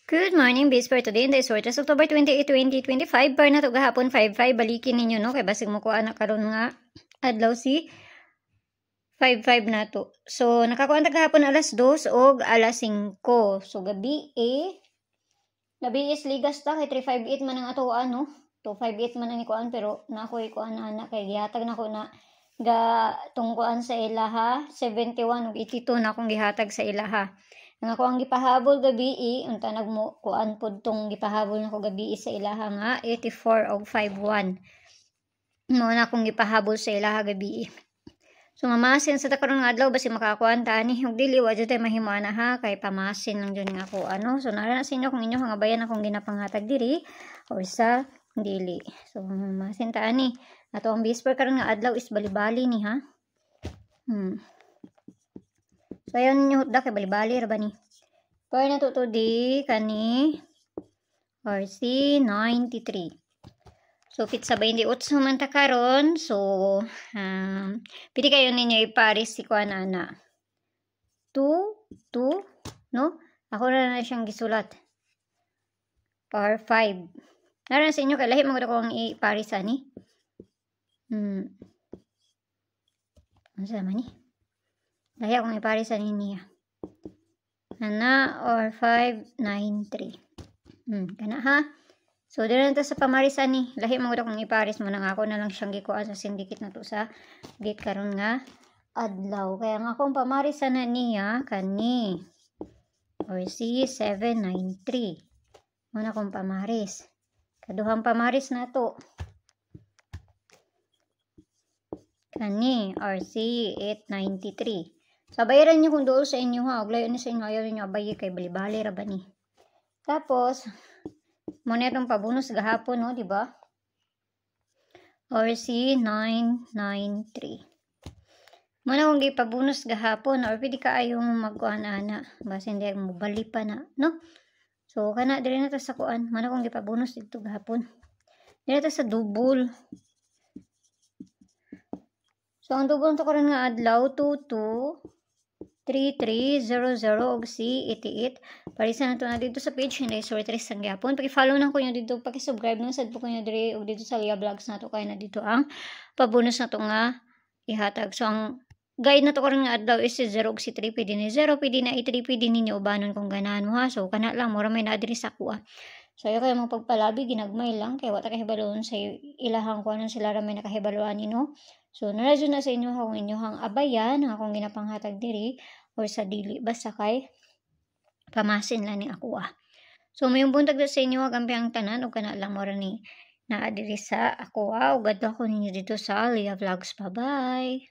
Good morning, Bis, for today. This is October 28, 2025. Para na to gahapon 5-5. Balikin ninyo, no? Kaya basig mo ko anak karon nga adlaw si 5-5 na to. So, nakakuha na gahapon alas 2 o alas 5. So, gabi is ligas ta. Kay 358 man ang atuan, no? 258 man ang ikuan, pero nakoy kuan na anak. Kay gihatag na ko na tungkuan sa ilaha. 71 o 82 na akong gihatag sa ilaha. Nga ko ang gipahabol gabi unta nagmo kuan pod tong gipahabol nako gabi sa ilaha nga 84 og 51 mo na akong gipahabol sa ilaha gabi. So mamasin sa karon nga adlaw basi makakuan ta ni ug dili wa jud tay mahimo ana ha kay pamasin lang jud nga ako ano. So nara na sa inyo kung inyo nga bayan akong ginapanghatag diri or sa dili. So mamasin ta ani ato ang bisper karon nga adlaw is bali-bali ni ha. So, ayaw ninyo hutda kay bali-bali ra ba ni? Para na to di kani RC93. So, fit sa 28 man ta karon. So, pili kayo ninyo iparis si kuan ana. 2, no? Ako na siyang gisulat. Or 5. Naran sa inyo kay lahi mo ko ang iparis ani. Ano sa man ni? Lahi akong iparisan niya. Ana or 593. Kana ha. So, dito na sa pamarisan ni. Lahi mo akong iparis mo nang ako na lang siyang gikuan sa sindikit na to sa gate karon nga adlaw. Kaya nga akong pamarisan na niya kani or C793. Muna akong pamaris. Kaduhang pamaris na to. Kani RC893. Sabayaran nyo kung doon sa inyo ha. Uglayo na sa inyo. Ayaw ninyo abayi kay bali-bali ra ba ni. Tapos, muna itong pabunus gahapon no. Diba? RC993. Muna kung gipabunus gahapon or pwede ka ayong magkuhan-ana. Basta hindi mo bali pa na. No? So, kana dili na to sa kuan. Muna kung gipabunus dito gahapon. Dili na to sa double. So, ang double to karon nga adlaw 223300 og C88. Parisan na to na dito sa page hindi sorry tres ang gyapon. Paki-follow na ko nyo dito, paki-subscribe nang sad po ko nyo dire og dito sa Lia Vlogs na to kay na dito ang pabonus na to nga ihatag. So, ang guide na to karon nga adlaw is 0 og C3 pwede ni 0 pwede na i3 pwede ninyo ubanon kung ganahan mo ha. So, kana lang mura may na diri sa kuha. So, ayaw kayo mong pagpalabi, ginagmay lang. Kaya wata kahibaloon sa ilahang kung anong sila ramay nakahibaluan no. So, naradyo na sa inyo kung inyohang abayan, akong ginapanghatag diri, or sa dili, basta kay pamasin lang ni ako So, may buntag sa inyo, agampi ang tanan, o kana lang mora ni naadiri sa ako o gadwa ko ninyo dito sa Lia Vlogs. Bye-bye!